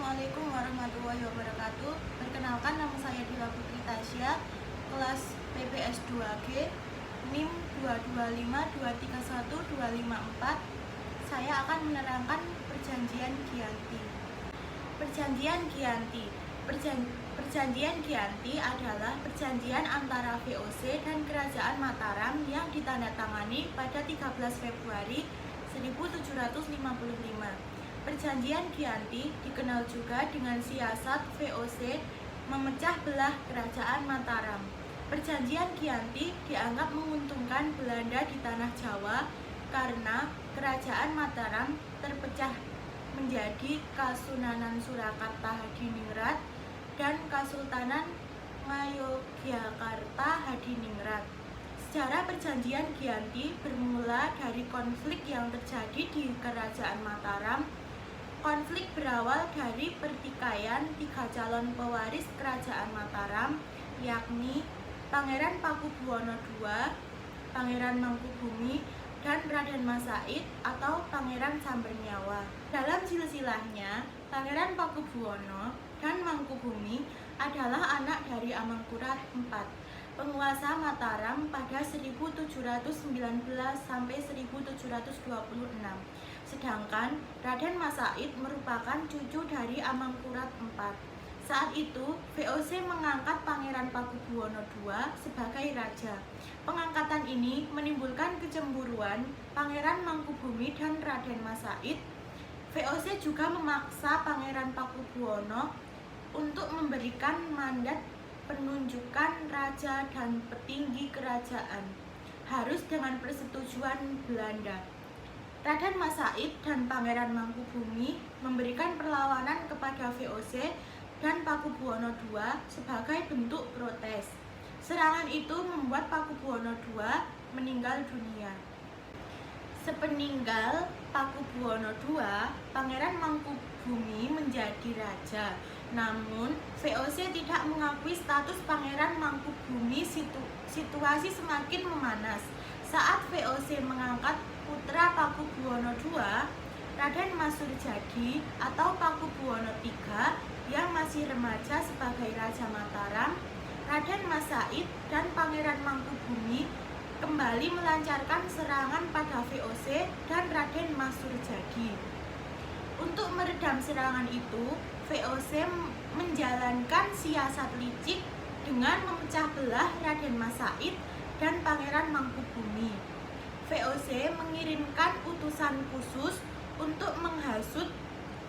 Assalamualaikum warahmatullahi wabarakatuh. Perkenalkan, nama saya Dila Putri Tasya, kelas PPS 2G, NIM 225231254. Saya akan menerangkan Perjanjian Giyanti. Perjanjian Giyanti adalah perjanjian antara VOC dan Kerajaan Mataram yang ditandatangani pada 13 Februari 1755. Perjanjian Giyanti dikenal juga dengan siasat VOC memecah belah Kerajaan Mataram. Perjanjian Giyanti dianggap menguntungkan Belanda di tanah Jawa karena Kerajaan Mataram terpecah menjadi Kasunanan Surakarta Hadiningrat dan Kesultanan Ngayogyakarta Hadiningrat. Sejarah Perjanjian Giyanti bermula dari konflik yang terjadi di Kerajaan Mataram. Konflik berawal dari pertikaian 3 calon pewaris Kerajaan Mataram, yakni Pangeran Pakubuwono II, Pangeran Mangkubumi, dan Raden Mas Said atau Pangeran Sambernyawa. Dalam silsilahnya, Pangeran Pakubuwono dan Mangkubumi adalah anak dari Amangkurat IV, penguasa Mataram pada 1719 sampai 1726. Sedangkan Raden Mas Said merupakan cucu dari Amangkurat IV. Saat itu, VOC mengangkat Pangeran Pakubuwono II sebagai raja. Pengangkatan ini menimbulkan kecemburuan Pangeran Mangkubumi dan Raden Mas Said. VOC juga memaksa Pangeran Pakubuwono untuk memberikan mandat penunjukan raja dan petinggi kerajaan, harus dengan persetujuan Belanda. Raden Mas Said dan Pangeran Mangkubumi memberikan perlawanan kepada VOC dan Pakubuwono II sebagai bentuk protes. Serangan itu membuat Pakubuwono II meninggal dunia. Sepeninggal Pakubuwono II, Pangeran Mangkubumi menjadi raja. Namun, VOC tidak mengakui status Pangeran Mangkubumi. Situasi semakin memanas saat VOC mengangkat putra Pakubuwono II, Raden Mas Surjadi atau Pakubuwono III yang masih remaja sebagai Raja Mataram. Raden Mas Said dan Pangeran Mangkubumi kembali melancarkan serangan pada VOC dan Raden Mas Surjadi. Untuk meredam serangan itu, VOC menjalankan siasat licik dengan memecah belah Raden Mas Said dan Pangeran Mangkubumi. VOC mengirimkan utusan khusus untuk menghasut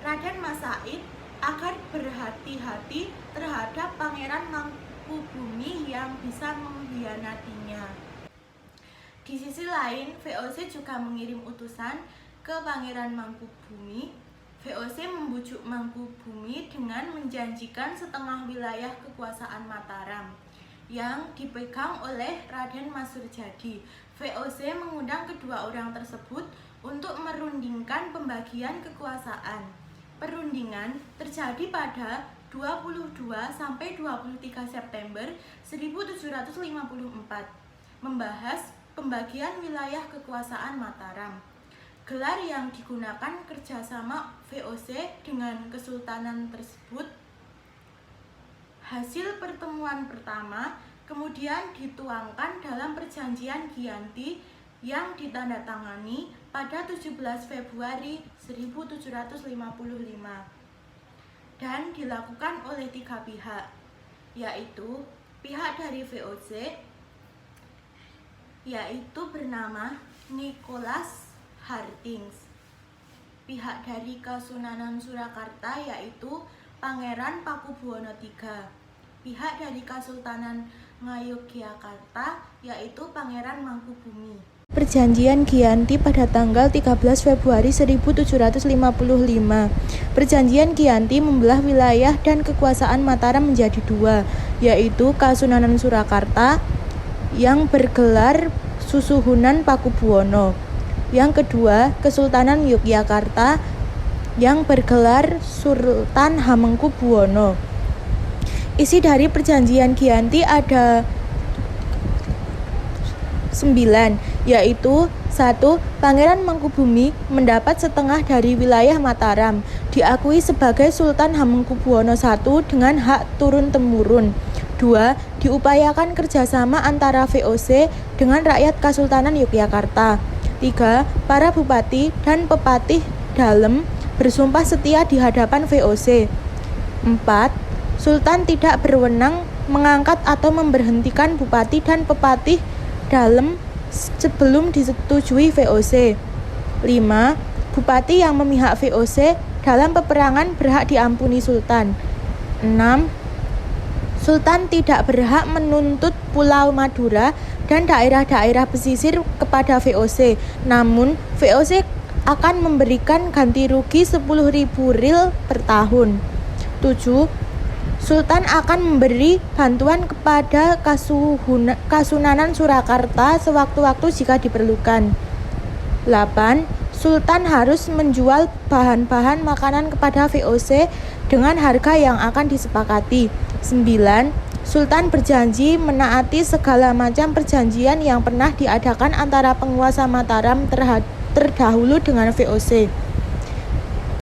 Raden Mas Said agar berhati-hati terhadap Pangeran Mangkubumi yang bisa mengkhianatinya. Di sisi lain, VOC juga mengirim utusan ke Pangeran Mangkubumi. VOC membujuk Mangkubumi dengan menjanjikan setengah wilayah kekuasaan Mataram yang dipegang oleh Raden Mas Surjadi. VOC mengundang kedua orang tersebut untuk merundingkan pembagian kekuasaan. Perundingan terjadi pada 22 sampai 23 September 1754, membahas pembagian wilayah kekuasaan Mataram. Gelar yang digunakan kerjasama VOC dengan kesultanan tersebut. Hasil pertemuan pertama kemudian dituangkan dalam Perjanjian Giyanti yang ditandatangani pada 17 Februari 1755 dan dilakukan oleh 3 pihak, yaitu pihak dari VOC, yaitu bernama Nicholas Hartings, pihak dari Kasunanan Surakarta yaitu Pangeran Pakubuwono III, pihak dari Kesultanan Ngayogyakarta yaitu Pangeran Mangkubumi. Perjanjian Giyanti pada tanggal 13 Februari 1755. Perjanjian Giyanti membelah wilayah dan kekuasaan Mataram menjadi 2, yaitu Kasunanan Surakarta yang bergelar Susuhunan Pakubuwono. Yang kedua, Kesultanan Yogyakarta yang bergelar Sultan Hamengkubuwono. Isi dari Perjanjian Giyanti ada 9, yaitu 1. Pangeran Mangkubumi mendapat setengah dari wilayah Mataram. diakui sebagai Sultan Hamengkubuwono I dengan hak turun-temurun. 2. Diupayakan kerjasama antara VOC dengan rakyat Kesultanan Yogyakarta. 3. Para bupati dan pepatih dalem bersumpah setia di hadapan VOC. 4. Sultan tidak berwenang mengangkat atau memberhentikan bupati dan pepatih dalem sebelum disetujui VOC. 5. Bupati yang memihak VOC dalam peperangan berhak diampuni Sultan. 6. Sultan tidak berhak menuntut Pulau Madura dan daerah-daerah pesisir kepada VOC. Namun, VOC akan memberikan ganti rugi 10.000 ril per tahun. 7. Sultan akan memberi bantuan kepada Kasunanan Surakarta sewaktu-waktu jika diperlukan. 8. Sultan harus menjual bahan-bahan makanan kepada VOC dengan harga yang akan disepakati. 9. Sultan berjanji menaati segala macam perjanjian yang pernah diadakan antara penguasa Mataram terdahulu dengan VOC.